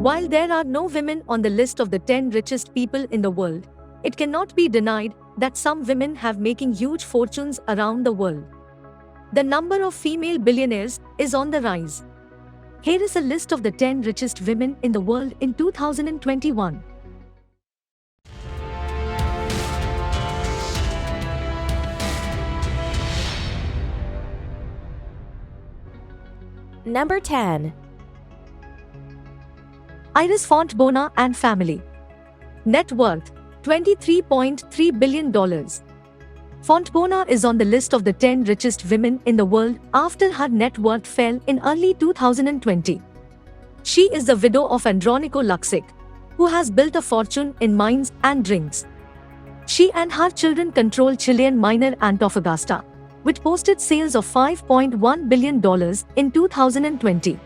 While there are no women on the list of the 10 richest people in the world, it cannot be denied that some women have making huge fortunes around the world. The number of female billionaires is on the rise. Here is a list of the 10 richest women in the world in 2021. Number 10. Iris Fontbona and family. Net worth $23.3 billion. Fontbona is on the list of the 10 richest women in the world after her net worth fell in early 2020. She is the widow of Andronico Luksic, who has built a fortune in mines and drinks. She and her children control Chilean miner Antofagasta, which posted sales of $5.1 billion in 2020.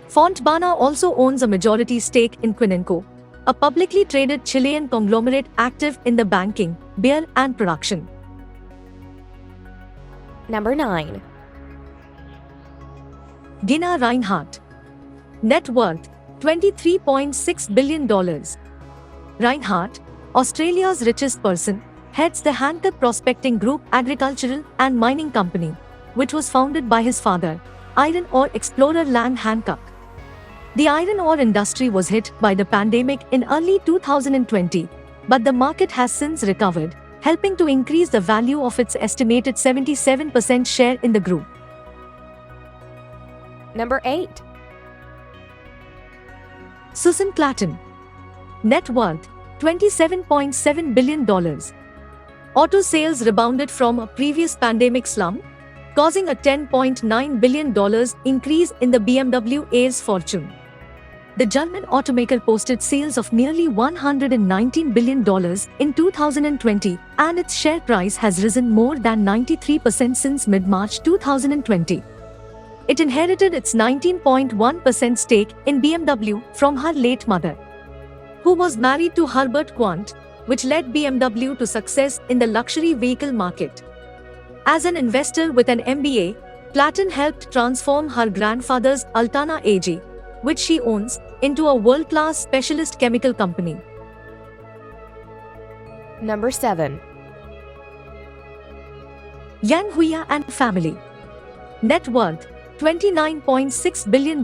Fontbona also owns a majority stake in Quinenco, a publicly traded Chilean conglomerate active in the banking, beer and production. Number 9. Gina Rinehart. Net worth $23.6 billion. Rinehart, Australia's richest person, heads the Hancock Prospecting Group agricultural and mining company, which was founded by his father, iron ore explorer Lang Hancock. The iron ore industry was hit by the pandemic in early 2020, but the market has since recovered, helping to increase the value of its estimated 77% share in the group. Number 8. Susan Clatton. Net worth $27.7 billion. Auto sales rebounded from a previous pandemic slump, causing a $10.9 billion increase in the BMW A's fortune. The German automaker posted sales of nearly $119 billion in 2020, and its share price has risen more than 93% since mid-March 2020. It inherited its 19.1% stake in BMW from her late mother, who was married to Herbert Quandt, which led BMW to success in the luxury vehicle market. As an investor with an MBA, Clatton helped transform her grandfather's Altana AG, which she owns, into a world-class specialist chemical company. Number 7. Yang Huia and family. Net worth $29.6 billion.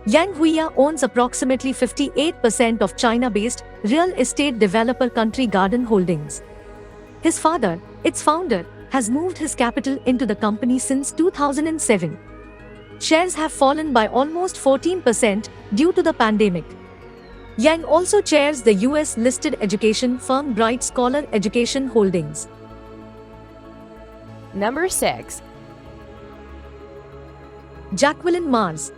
Yang Huia owns approximately 58% of China-based real estate developer Country Garden Holdings. His father, its founder, has moved his capital into the company since 2007. Shares have fallen by almost 14% due to the pandemic. Yang also chairs the US-listed education firm Bright Scholar Education Holdings. Number 6. Jacqueline Mars.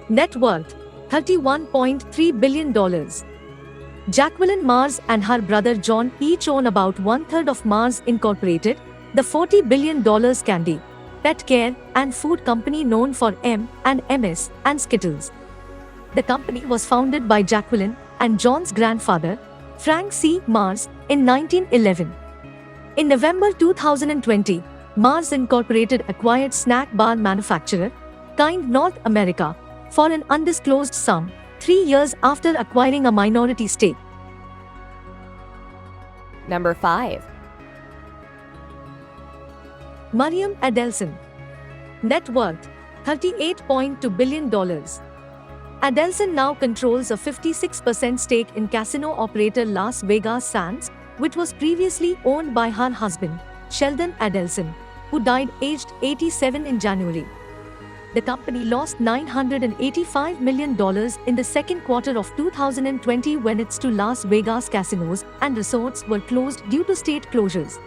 Net worth $31.3 billion. Jacqueline Mars and her brother John each own about 1/3 of Mars Incorporated, the $40 billion candy, pet care and food company known for M&M's and Skittles. The company was founded by Jacqueline and John's grandfather, Frank C. Mars, in 1911. In November 2020, Mars Incorporated acquired snack bar manufacturer, Kind North America, for an undisclosed sum, 3 years after acquiring a minority stake. Number 5. Mariam Adelson. Net worth $38.2 billion. Adelson now controls a 56% stake in casino operator Las Vegas Sands, which was previously owned by her husband, Sheldon Adelson, who died aged 87 in January. The company lost $985 million in the second quarter of 2020 when its two Las Vegas casinos and resorts were closed due to state closures.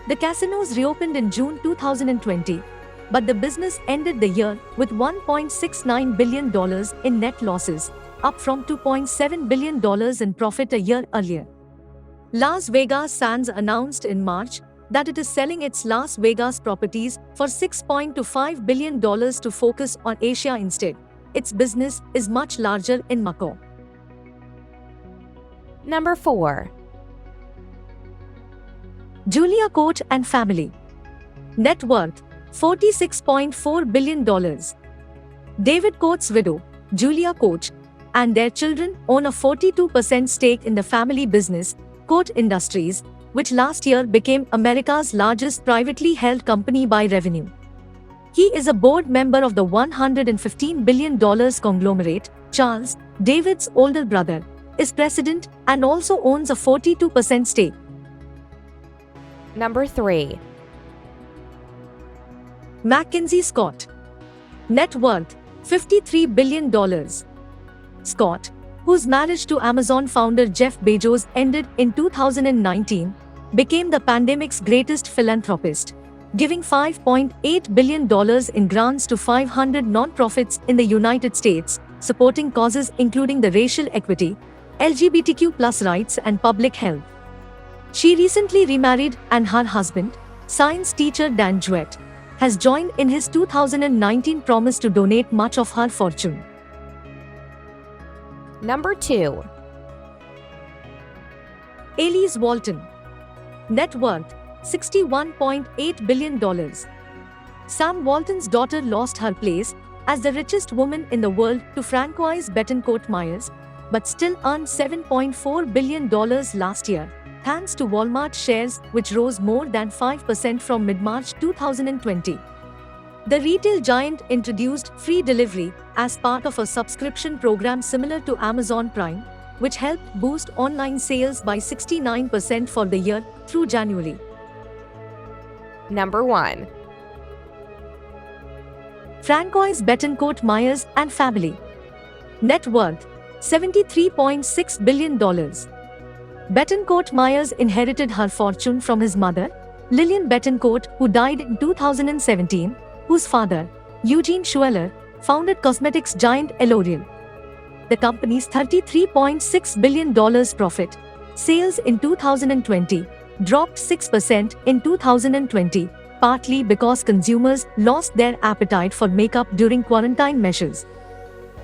The casinos reopened in June 2020, but the business ended the year with $1.69 billion in net losses, up from $2.7 billion in profit a year earlier. Las Vegas Sands announced in March that it is selling its Las Vegas properties for $6.25 billion to focus on Asia instead. Its business is much larger in Macau. Number 4. Julia Koch and family. Net worth $46.4 billion. David Koch's widow, Julia Koch, and their children own a 42% stake in the family business, Koch Industries, which last year became America's largest privately held company by revenue. He is a board member of the $115 billion conglomerate. Charles, David's older brother, is president and also owns a 42% stake. Number 3. Mackenzie Scott. Net worth $53 billion. Scott, whose marriage to Amazon founder Jeff Bezos ended in 2019, became the pandemic's greatest philanthropist, giving $5.8 billion in grants to 500 nonprofits in the United States, supporting causes including the racial equity, LGBTQ+ rights, and public health. She recently remarried, and her husband, science teacher Dan Jewett, has joined in his 2019 promise to donate much of her fortune. Number 2. Elise Walton. Net worth $61.8 billion. Sam Walton's daughter lost her place as the richest woman in the world to Francoise Bettencourt Meyers, but still earned $7.4 billion last year, thanks to Walmart shares, which rose more than 5% from mid-March 2020. The retail giant introduced free delivery as part of a subscription program similar to Amazon Prime, which helped boost online sales by 69% for the year through January. Number 1. Francoise Bettencourt Meyers and family. Net worth $73.6 billion. Bettencourt Meyers inherited her fortune from his mother, Lillian Bettencourt, who died in 2017, whose father, Eugene Schueller, founded cosmetics giant L'Oreal. The company's $33.6 billion profit sales in 2020 dropped 6% in 2020, partly because consumers lost their appetite for makeup during quarantine measures.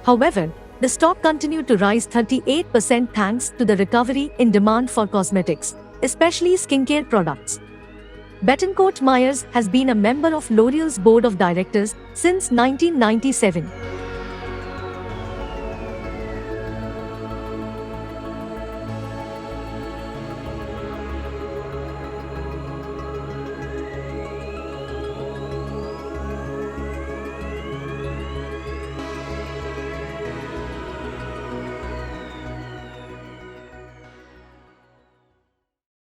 However, the stock continued to rise 38% thanks to the recovery in demand for cosmetics, especially skincare products. Bettencourt Meyers has been a member of L'Oreal's board of directors since 1997.